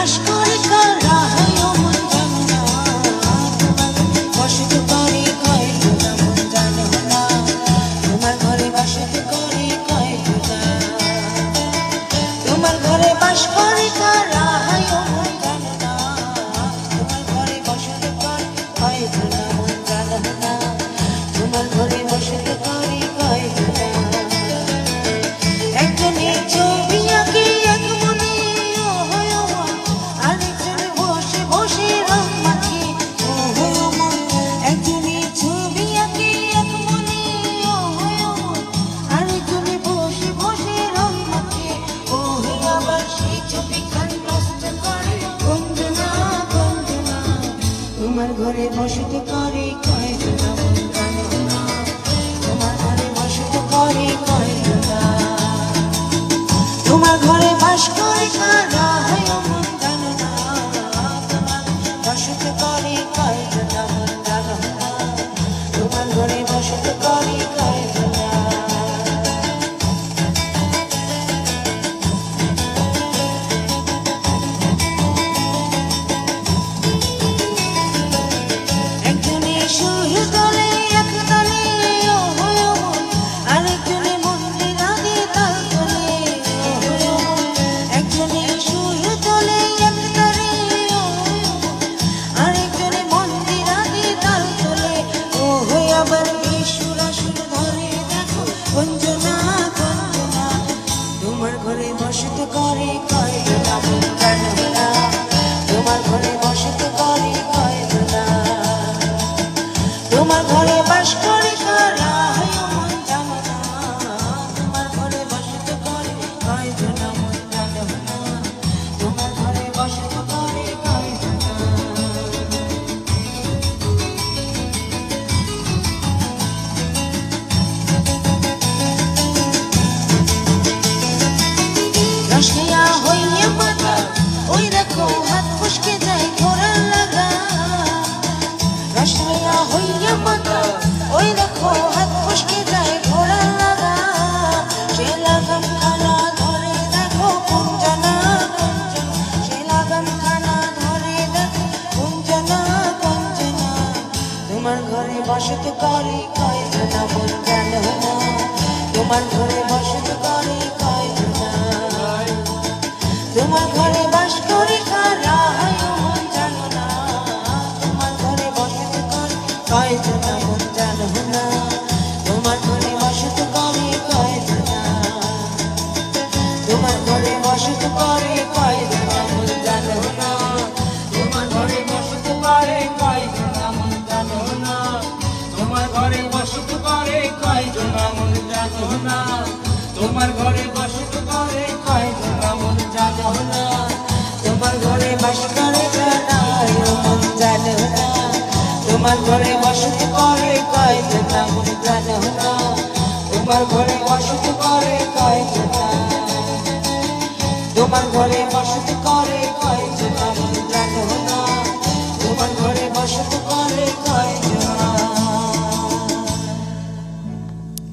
বাস করে কারা হয় মন জানো না, বসত করে কয় খোদা মন জানো না, তোমার ঘরে বসত করে কয় খোদা, তোমার ঘরে বাস করে কারা হয় মন জানো না, তোমার ঘরে বসত করে কয় খোদা মন জানো না, তোমার ঘরে বসত করে কয় খোদা। একজনে ছবি আঁকে এক মনে ও হয় মন, আরেকজনে বসে বসে রং মাখে ও হয় মন। একজনে ছবি আঁকে এক মনে ও হয় মন, আরেকজনে বসে বসে রং মাখে ও হয় আবার সেই ছবি খান নষ্ট করে গঞ্জনা গঞ্জনা। তোমার ঘরে বসত করে কয় খোদা মন জানো না, তোমার ঘরে বসত করে কয় খোদা, তোমার ঘরে বাস করে কারা হয় মন জানো না, তোমার বসত করে কয় খোদা মন জানো না, তোমার ঘরে বসত করে কয় খোদা। একজনে সুর তোলে এক তালে ও হয় মন, আরেকজনে মন্দির আগে তাল তোলে ও হয় মন। একজনে সুর তোলে এক তালে ও হয় মন, আরেকজনে মন্দির আগে তাল তোলে ও হয় আবার এই সুর আসুর ধরে দেখো গঞ্জনা গঞ্জনা। তোমার ঘরে বসত করে কয় খোদা মন জানো না, তোমার ঘরে বসত করে কয় খোদা, তোমার ঘরে বাস করে কারা হয় মন জানো না, তোমার ঘরে বসত করে কয় খোদা মন জানো না, তোমার ঘরে বসত করে কয় খোদা। রসিয়া হইয়া মাতা ওই দেখো হাত ফসকে যায় ঘোড়ার লাগা, রসিয়া হইয়া মাতা ওই দেখো হাত ফসকে যায় ঘোড়ার লাগা, সে লাগাম খানা ধরে দেখো কুঞ্জনা কুঞ্জনা, সে লাগাম খানা ধরে দেখো কুঞ্জনা কুঞ্জনা। তোমার ঘরে বসত করে কয় খোদা মন জানো না, তোমার ঘরে বসত করে কয় খোদা, তোমার ঘরে বাস করে কারা হয় মন জানো না, তোমার ঘরে বসত করে কয় খোদা মন জানো না, তোমার ঘরে বসত করে কয় খোদা, তোমার ঘরে বসত করে কয় খোদা মন জানো না, তোমার ঘরে বসত করে কয় খোদা মন জানো না, তোমার ঘরে বসত করে কয় খোদা মন জানো না, তোমার ঘরে বসত করে কয় খোদা মন জানো না, তোমার ঘরে বাস করে কারা হয় মন জানো না, তোমার ঘরে বসত করে কয় খোদা মন জানো না, তোমার ঘরে বসত করে কয় খোদা, তোমার ঘরে বসত করে কয় খোদা মন জানো না।